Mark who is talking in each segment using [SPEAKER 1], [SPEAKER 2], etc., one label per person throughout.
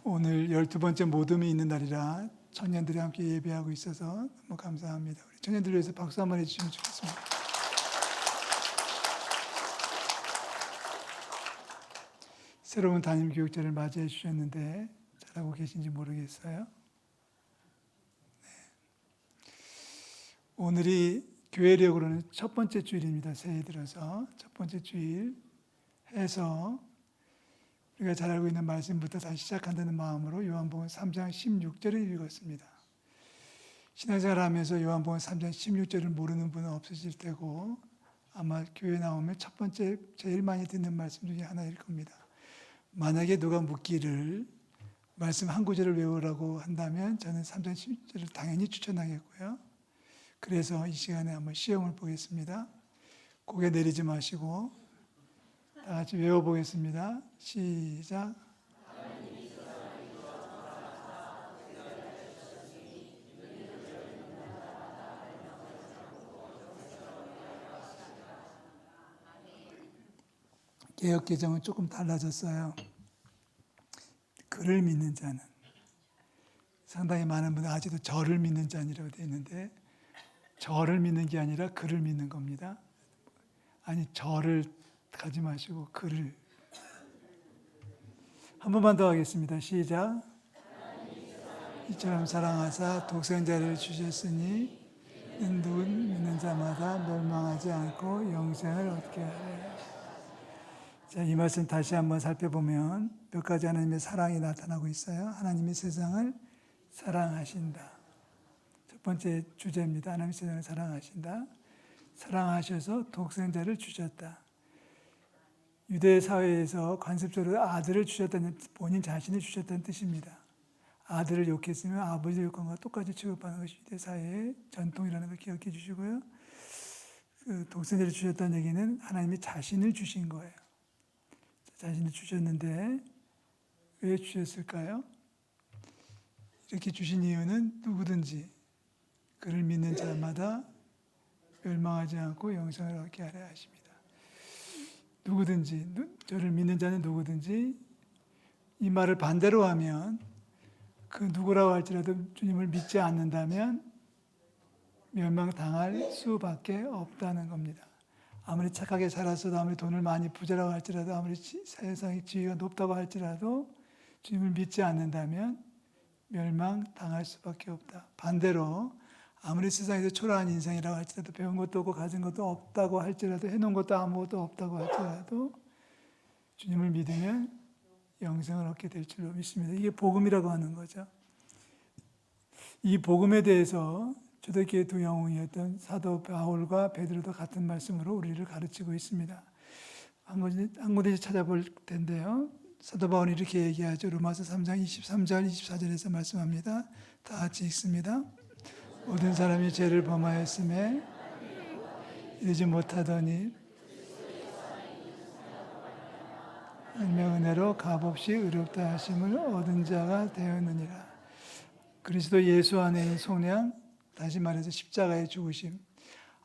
[SPEAKER 1] 오늘 12번째 모둠이 있는 날이라 청년들이 함께 예배하고 있어서 너무 감사합니다. 우리 청년들 위해서 박수 한번 해주시면 좋겠습니다. 새로운 담임 교육자를 맞이해 주셨는데 잘하고 계신지 모르겠어요. 네. 오늘이 교회력으로는 첫 번째 주일입니다. 새해 들어서 첫 번째 주일 해서 우리가 잘 알고 있는 말씀부터 다시 시작한다는 마음으로 요한복음 3장 16절을 읽었습니다. 신앙생활 하면서 요한복음 3장 16절을 모르는 분은 없으실 테고 아마 교회 나오면 첫 번째 제일 많이 듣는 말씀 중에 하나일 겁니다. 만약에 누가 묻기를 말씀 한 구절을 외우라고 한다면 저는 3장 16절을 당연히 추천하겠고요. 그래서 이 시간에 한번 시험을 보겠습니다. 고개 내리지 마시고 다 같이 외워보겠습니다. 시작. 개역개정은 조금 달라졌어요. 그를 믿는 자는, 상당히 많은 분들 아직도 저를 믿는 자니라고 되어 있는데 저를 믿는 게 아니라 그를 믿는 겁니다. 아니, 저를 가지 마시고 그를. 한 번만 더 하겠습니다. 시작. 이처럼 사랑하사 독생자를 주셨으니 누군 믿는 자마다 멸망하지 않고 영생을 얻게 하래. 자, 이 말씀 다시 한번 살펴보면 몇 가지 하나님의 사랑이 나타나고 있어요. 하나님이 세상을 사랑하신다. 첫 번째 주제입니다. 하나님이 세상을 사랑하신다. 사랑하셔서 독생자를 주셨다. 유대 사회에서 관습적으로 아들을 주셨다는, 본인 자신을 주셨다는 뜻입니다. 아들을 욕했으면 아버지의 욕과 똑같이 취급하는 것이 유대 사회의 전통이라는 걸 기억해 주시고요. 그 독생자를 주셨다는 얘기는 하나님이 자신을 주신 거예요. 자신을 주셨는데 왜 주셨을까요? 이렇게 주신 이유는 누구든지 그를 믿는 자마다 멸망하지 않고 영생을 얻게 하려 하십니다. 누구든지, 저를 믿는 자는 누구든지, 이 말을 반대로 하면 그 누구라고 할지라도 주님을 믿지 않는다면 멸망당할 수밖에 없다는 겁니다. 아무리 착하게 살았어도, 아무리 돈을 많이 부자라고 할지라도, 아무리 세상의 지위가 높다고 할지라도 주님을 믿지 않는다면 멸망당할 수밖에 없다. 반대로 아무리 세상에서 초라한 인생이라고 할지라도, 배운 것도 없고 가진 것도 없다고 할지라도, 해놓은 것도 아무것도 없다고 할지라도 주님을 믿으면 영생을 얻게 될 줄로 믿습니다. 이게 복음이라고 하는 거죠. 이 복음에 대해서 초대교회 두 영웅이었던 사도 바울과 베드로도 같은 말씀으로 우리를 가르치고 있습니다. 한 군데씩 찾아볼 텐데요. 사도 바울이 이렇게 얘기하죠. 로마서 3장 23절 24절에서 말씀합니다. 다 같이 읽습니다. 모든 사람이 죄를 범하였음에 이르지 못하더니 하나님의 은혜로 값없이 의롭다 하심을 얻은 자가 되었느니라. 그리스도 예수 안에 있는 속량, 다시 말해서 십자가의 죽으심,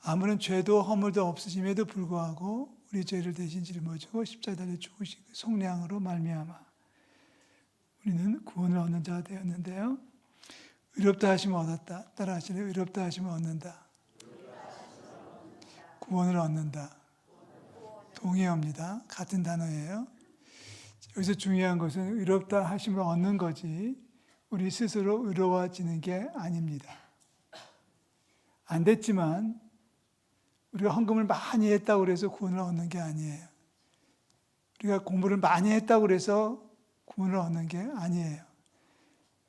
[SPEAKER 1] 아무런 죄도 허물도 없으심에도 불구하고 우리 죄를 대신 짊어지고 십자가에 죽으신 그 속량으로 말미암아 우리는 구원을 얻는 자가 되었는데요. 의롭다 하심을 얻었다. 따라 하시래요. 의롭다 하심을 얻는다. 구원을 얻는다. 동의어입니다. 같은 단어예요. 여기서 중요한 것은 의롭다 하심을 얻는 거지 우리 스스로 의로워지는 게 아닙니다. 안 됐지만 우리가 헌금을 많이 했다고 해서 구원을 얻는 게 아니에요. 우리가 공부를 많이 했다고 해서 구원을 얻는 게 아니에요.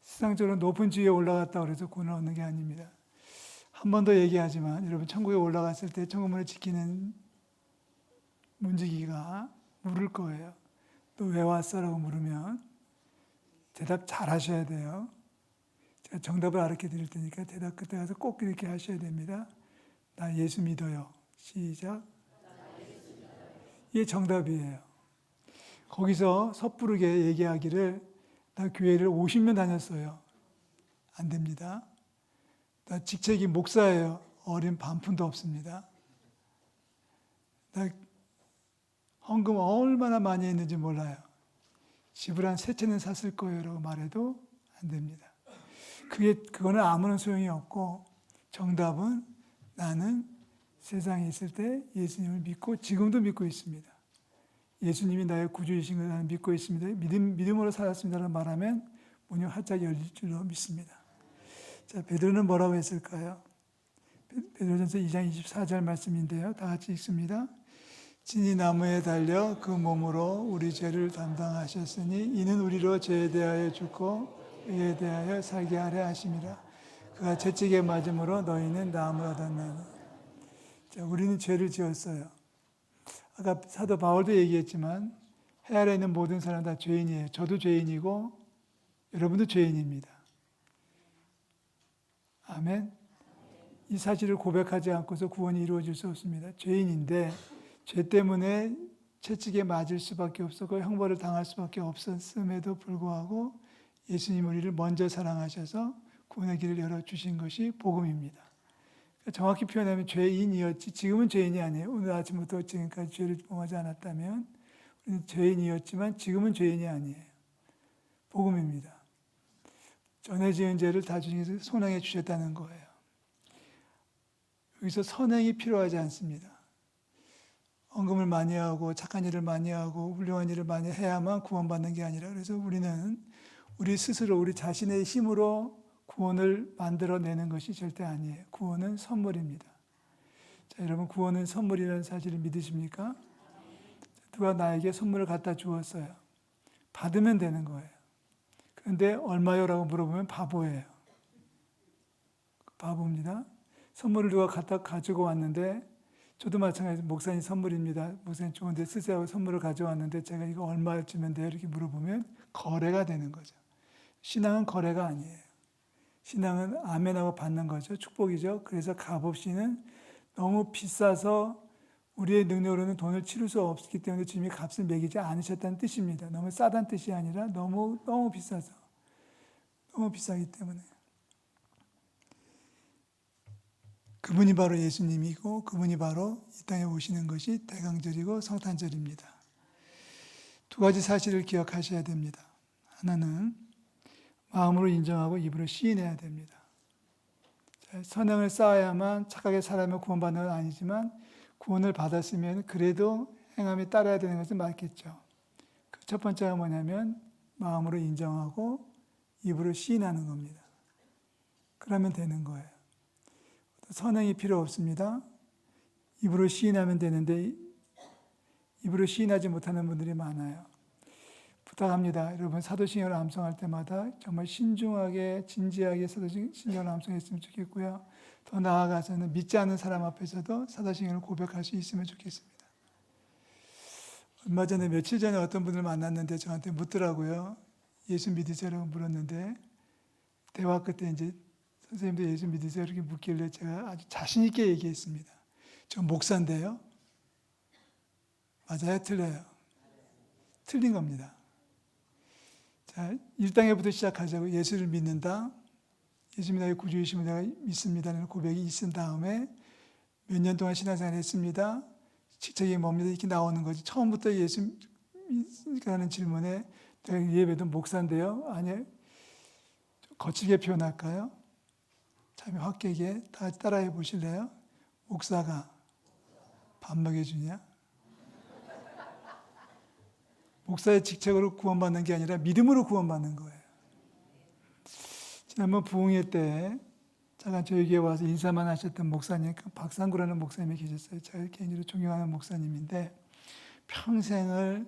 [SPEAKER 1] 세상적으로 높은 지위에 올라갔다고 해서 구원을 얻는 게 아닙니다. 한 번 더 얘기하지만 여러분 천국에 올라갔을 때 천국문을 지키는 문지기가 물을 거예요. 너 왜 왔어? 라고 물으면 대답 잘 하셔야 돼요. 제가 정답을 알려 드릴 테니까 대답 그때 가서 꼭 이렇게 하셔야 됩니다. 나 예수 믿어요. 시작. 이게 정답이에요. 거기서 섣부르게 얘기하기를 나 교회를 50년 다녔어요. 안 됩니다. 나 직책이 목사예요. 어린 반푼도 없습니다. 나 헌금 얼마나 많이 했는지 몰라요. 집을 한 세 채는 샀을 거예요라고 말해도 안 됩니다. 그거는 아무런 소용이 없고 정답은 나는 세상에 있을 때 예수님을 믿고 지금도 믿고 있습니다. 예수님이 나의 구주이신 것을 나는 믿고 있습니다. 믿음으로 살았습니다라고 말하면 문이 활짝 열릴 줄로 믿습니다. 자, 베드로는 뭐라고 했을까요? 베드로전서 2장 24절 말씀인데요. 다 같이 읽습니다. 진이 나무에 달려 그 몸으로 우리 죄를 담당하셨으니 이는 우리로 죄에 대하여 죽고 의에 대하여 살게 하려 하심이라. 그가 채찍에 맞음으로 너희는 나음을 얻었나니. 자, 우리는 죄를 지었어요. 아까 사도 바울도 얘기했지만 해 아래 있는 모든 사람 다 죄인이에요. 저도 죄인이고 여러분도 죄인입니다. 아멘. 이 사실을 고백하지 않고서 구원이 이루어질 수 없습니다. 죄인인데 죄 때문에 채찍에 맞을 수밖에 없었고 형벌을 당할 수밖에 없었음에도 불구하고 예수님 우리를 먼저 사랑하셔서 구원의 길을 열어주신 것이 복음입니다. 정확히 표현하면 죄인이었지 지금은 죄인이 아니에요. 오늘 아침부터 지금까지 죄를 범하지 않았다면 우리는 죄인이었지만 지금은 죄인이 아니에요. 복음입니다. 전에 지은 죄를 다 주님께서 손해해 주셨다는 거예요. 여기서 선행이 필요하지 않습니다. 헌금을 많이 하고 착한 일을 많이 하고 훌륭한 일을 많이 해야만 구원받는 게 아니라 그래서 우리는 우리 스스로 우리 자신의 힘으로 구원을 만들어내는 것이 절대 아니에요. 구원은 선물입니다. 자, 여러분 구원은 선물이라는 사실을 믿으십니까? 누가 나에게 선물을 갖다 주었어요. 받으면 되는 거예요. 그런데 얼마요? 라고 물어보면 바보예요. 바보입니다. 선물을 누가 갖다 가지고 왔는데 저도 마찬가지로 목사님 선물입니다. 목사님 좋은데 쓰세요. 선물을 가져왔는데 제가 이거 얼마 주면 돼요? 이렇게 물어보면 거래가 되는 거죠. 신앙은 거래가 아니에요. 신앙은 아멘하고 받는 거죠. 축복이죠. 그래서 값없이는 너무 비싸서 우리의 능력으로는 돈을 치를 수 없기 때문에 주님이 값을 매기지 않으셨다는 뜻입니다. 너무 싸다는 뜻이 아니라 너무 비싸서. 너무 비싸기 때문에. 그분이 바로 예수님이고 그분이 바로 이 땅에 오시는 것이 대강절이고 성탄절입니다. 두 가지 사실을 기억하셔야 됩니다. 하나는 마음으로 인정하고 입으로 시인해야 됩니다. 선행을 쌓아야만 착하게 살아면 구원받는 건 아니지만 구원을 받았으면 그래도 행함에 따라야 되는 것은 맞겠죠. 그 첫 번째가 뭐냐면 마음으로 인정하고 입으로 시인하는 겁니다. 그러면 되는 거예요. 선행이 필요 없습니다. 입으로 시인하면 되는데 입으로 시인하지 못하는 분들이 많아요. 부탁합니다. 여러분 사도신경을 암송할 때마다 정말 신중하게 진지하게 사도신경을 암송했으면 좋겠고요. 더 나아가서는 믿지 않는 사람 앞에서도 사도신경을 고백할 수 있으면 좋겠습니다. 얼마 전에 며칠 전에 어떤 분을 만났는데 저한테 묻더라고요. 예수 믿으세요라고 물었는데 대화 끝에 이제 선생님도 예수 믿으세요? 이렇게 묻길래 제가 아주 자신 있게 얘기했습니다. 저 목사인데요. 맞아요? 틀려요? 틀린 겁니다. 자, 1단계부터 시작하자고. 예수를 믿는다. 예수님이 나의 구주이심을 내가 믿습니다라는 고백이 있은 다음에 몇 년 동안 신앙생활을 했습니다. 직책이 뭡니다. 이렇게 나오는 거지. 처음부터 예수 믿으라는 질문에 내가 예배도 목사인데요. 아니, 거칠게 표현할까요? 참 확 깨게 다 따라해 보실래요? 목사가 밥 먹여주냐? 목사의 직책으로 구원받는 게 아니라 믿음으로 구원받는 거예요. 지난번 부흥회 때 잠깐 저희 교회 와서 인사만 하셨던 목사님, 박상구라는 목사님이 계셨어요. 제가 개인적으로 존경하는 목사님인데 평생을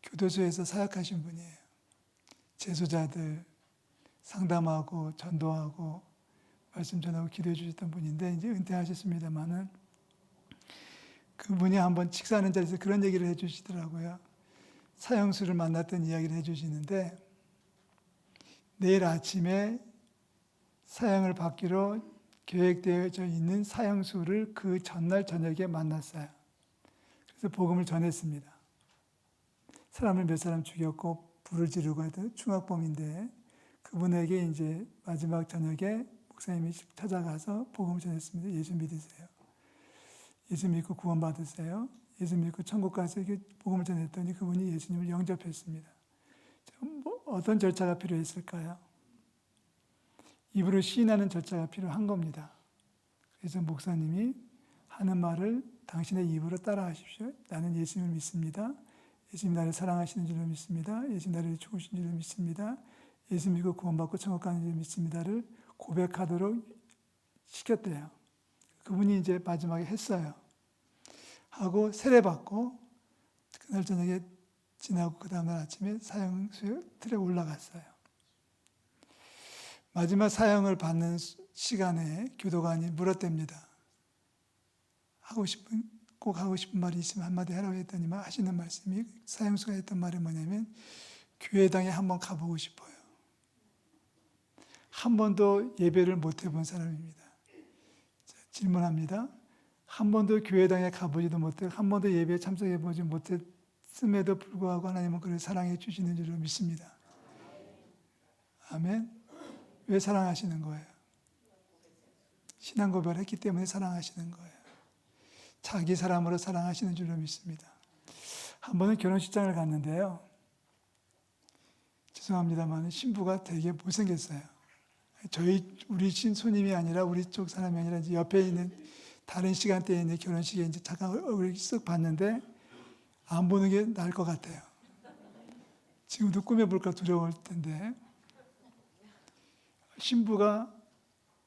[SPEAKER 1] 교도소에서 사역하신 분이에요. 재소자들 상담하고 전도하고 말씀 전하고 기도해 주셨던 분인데 이제 은퇴하셨습니다만은 그분이 한번 식사하는 자리에서 그런 얘기를 해 주시더라고요. 사형수를 만났던 이야기를 해 주시는데 내일 아침에 사형을 받기로 계획되어져 있는 사형수를 그 전날 저녁에 만났어요. 그래서 복음을 전했습니다. 사람을 몇 사람 죽였고 불을 지르고 했던 충악범인데 그분에게 이제 마지막 저녁에 목사님이 찾아가서 복음을 전했습니다. 예수 믿으세요. 예수 믿고 구원 받으세요. 예수 믿고 천국 가서 이렇게 복음을 전했더니 그분이 예수님을 영접했습니다. 어떤 절차가 필요했을까요? 입으로 시인하는 절차가 필요한 겁니다. 그래서 목사님이 하는 말을 당신의 입으로 따라하십시오. 나는 예수님을 믿습니다. 예수님 나를 사랑하시는 줄로 믿습니다. 예수님 나를 죽으신 줄로 믿습니다. 예수 믿고 구원받고 천국 가는 줄로 믿습니다를 고백하도록 시켰대요. 그분이 이제 마지막에 했어요. 하고 세례받고 그날 저녁에 지나고 그 다음날 아침에 사형수의 틀에 올라갔어요. 마지막 사형을 받는 시간에 교도관이 물었답니다. 꼭 하고 싶은 말이 있으면 한마디 하라고 했더니만 하시는 말씀이 사형수가 했던 말이 뭐냐면 교회당에 한번 가보고 싶어요. 한 번도 예배를 못 해본 사람입니다. 자, 질문합니다. 한 번도 교회당에 가보지도 못해 한 번도 예배에 참석해보지 못했음에도 불구하고 하나님은 그를 사랑해 주시는 줄로 믿습니다. 아멘. 왜 사랑하시는 거예요? 신앙 고백을 했기 때문에 사랑하시는 거예요. 자기 사람으로 사랑하시는 줄로 믿습니다. 한 번은 결혼식장을 갔는데요. 죄송합니다만 신부가 되게 못생겼어요. 우리 손님이 아니라 우리 쪽 사람이 아니라 이제 옆에 있는 다른 시간대에 있는 결혼식에 이제 잠깐 얼굴을 쓱 봤는데 안 보는 게 나을 것 같아요. 지금도 꾸며볼까 두려울 텐데 신부가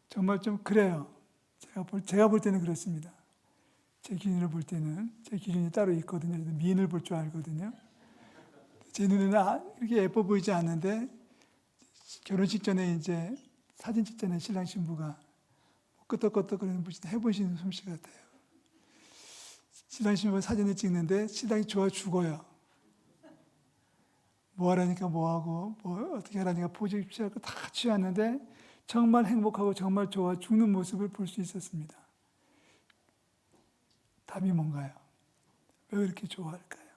[SPEAKER 1] 정말 좀 그래요. 제가 볼 때는 그렇습니다. 제 기준으로 볼 때는 제 기준이 따로 있거든요. 미인을 볼 줄 알거든요. 제 눈에는 이렇게 예뻐 보이지 않는데 결혼식 전에 이제 사진 찍자는 신랑 신부가 끄떡끄떡거리는 해보시는 솜씨 같아요. 신랑 신부가 사진을 찍는데 신랑이 좋아 죽어요. 뭐 하라니까 뭐 하고 뭐 어떻게 하라니까 포즈 취하고 다 취하는데 정말 행복하고 정말 좋아 죽는 모습을 볼 수 있었습니다. 답이 뭔가요? 왜 그렇게 좋아할까요?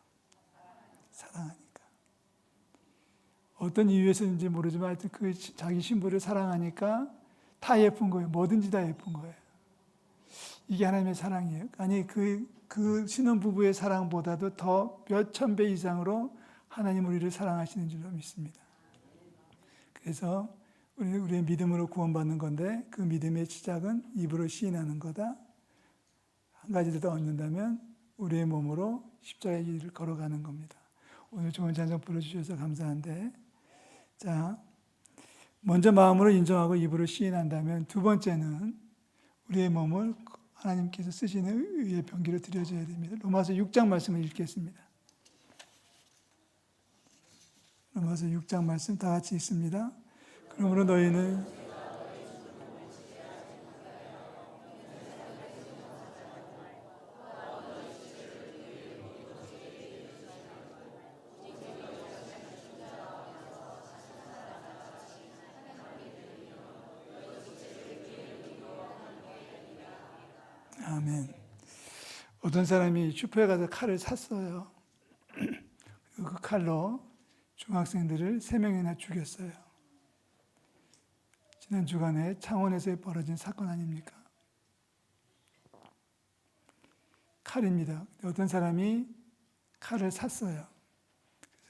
[SPEAKER 1] 사랑하니까. 어떤 이유에서인지 모르지만 하여튼 그 자기 신부를 사랑하니까 다 예쁜 거예요. 뭐든지 다 예쁜 거예요. 이게 하나님의 사랑이에요. 아니 그 신혼부부의 사랑보다도 더 몇천 배 이상으로 하나님 우리를 사랑하시는 줄로 믿습니다. 그래서 우리의 믿음으로 구원받는 건데 그 믿음의 시작은 입으로 시인하는 거다. 한 가지 더 얻는다면 우리의 몸으로 십자가의 길을 걸어가는 겁니다. 오늘 좋은 찬송 불러주셔서 감사한데 자, 먼저 마음으로 인정하고 입으로 시인한다면 두 번째는 우리의 몸을 하나님께서 쓰시는 의의 병기로 드려줘야 됩니다. 로마서 6장 말씀을 읽겠습니다. 로마서 6장 말씀 다 같이 읽습니다. 그러므로 너희는 아멘. 어떤 사람이 슈퍼에 가서 칼을 샀어요. 그리고 그 칼로 중학생들을 3명이나 죽였어요. 지난 주간에 창원에서 벌어진 사건 아닙니까? 칼입니다. 어떤 사람이 칼을 샀어요.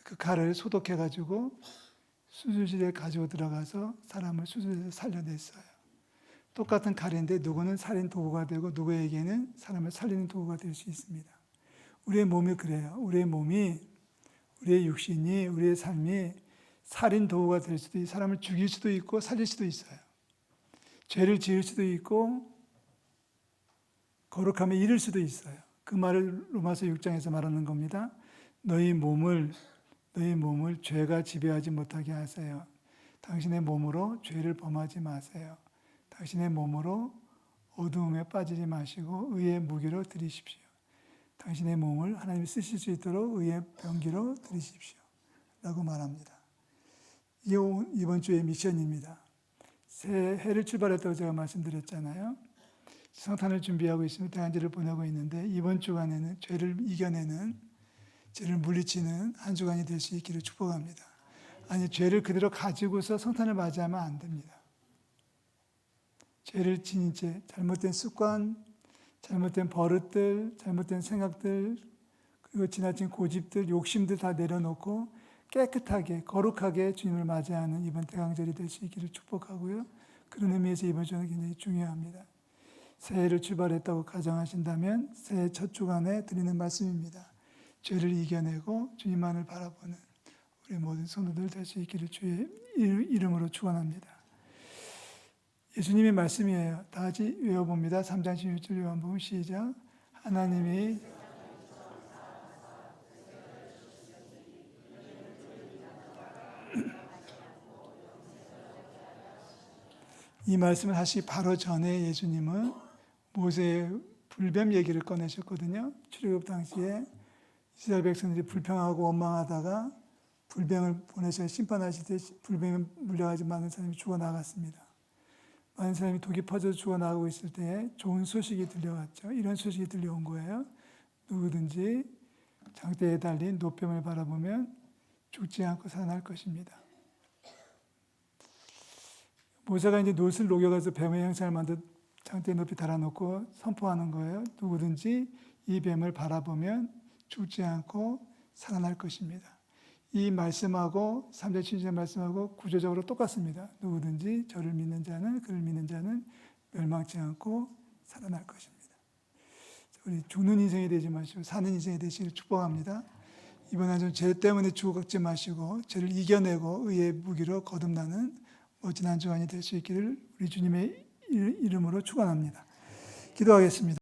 [SPEAKER 1] 그 칼을 소독해가지고 수술실에 가지고 들어가서 사람을 수술해서 살려냈어요. 똑같은 칼인데 누구는 살인 도구가 되고 누구에게는 사람을 살리는 도구가 될 수 있습니다. 우리의 몸이 그래요. 우리의 몸이, 우리의 육신이, 우리의 삶이 살인 도구가 될 수도 있고 사람을 죽일 수도 있고 살릴 수도 있어요. 죄를 지을 수도 있고 거룩함에 이를 수도 있어요. 그 말을 로마서 6장에서 말하는 겁니다. 너희 몸을 죄가 지배하지 못하게 하세요. 당신의 몸으로 죄를 범하지 마세요. 당신의 몸으로 어두움에 빠지지 마시고 의의 무기로 드리십시오. 당신의 몸을 하나님이 쓰실 수 있도록 의의 병기로 드리십시오. 라고 말합니다. 이게 이번 주의 미션입니다. 새해를 출발했다고 제가 말씀드렸잖아요. 성탄을 준비하고 있으면 대안제를 보내고 있는데 이번 주간에는 죄를 이겨내는, 죄를 물리치는 한 주간이 될 수 있기를 축복합니다. 아니, 죄를 그대로 가지고서 성탄을 맞이하면 안 됩니다. 죄를 지닌 채 잘못된 습관, 잘못된 버릇들, 잘못된 생각들, 그리고 지나친 고집들, 욕심들 다 내려놓고 깨끗하게 거룩하게 주님을 맞이하는 이번 대강절이 될 수 있기를 축복하고요. 그런 의미에서 이번 주는 굉장히 중요합니다. 새해를 출발했다고 가정하신다면 새해 첫 주간에 드리는 말씀입니다. 죄를 이겨내고 주님만을 바라보는 우리 모든 성도들 될 수 있기를 주의 이름으로 축원합니다. 예수님의 말씀이에요. 다 같이 외워봅니다. 3장 16절 요한복음 시작. 하나님이 이 말씀을 하시기 바로 전에 예수님은 모세의 불뱀 얘기를 꺼내셨거든요. 출애굽 당시에 이스라엘 백성들이 불평하고 원망하다가 불뱀을 보내셔 심판하실 때 불뱀에 물려가지고 많은 사람이 죽어나갔습니다. 많은 사람이 독이 퍼져서 죽어나가고 있을 때 좋은 소식이 들려왔죠. 이런 소식이 들려온 거예요. 누구든지 장대에 달린 노뱀을 바라보면 죽지 않고 살아날 것입니다. 모세가 이제 놋을 녹여가서 뱀의 형상을 만들어 장대 높이 달아놓고 선포하는 거예요. 누구든지 이 뱀을 바라보면 죽지 않고 살아날 것입니다. 이 말씀하고 3절 7절 말씀하고 구조적으로 똑같습니다. 누구든지 저를 믿는 자는 그를 믿는 자는 멸망치 않고 살아날 것입니다. 우리 죽는 인생이 되지 마시고 사는 인생이 되시기를 축복합니다. 이번 한 주 죄 때문에 죽지 마시고 죄를 이겨내고 의의 무기로 거듭나는 멋진 한 주간이 될 수 있기를 우리 주님의 이름으로 축원합니다. 기도하겠습니다.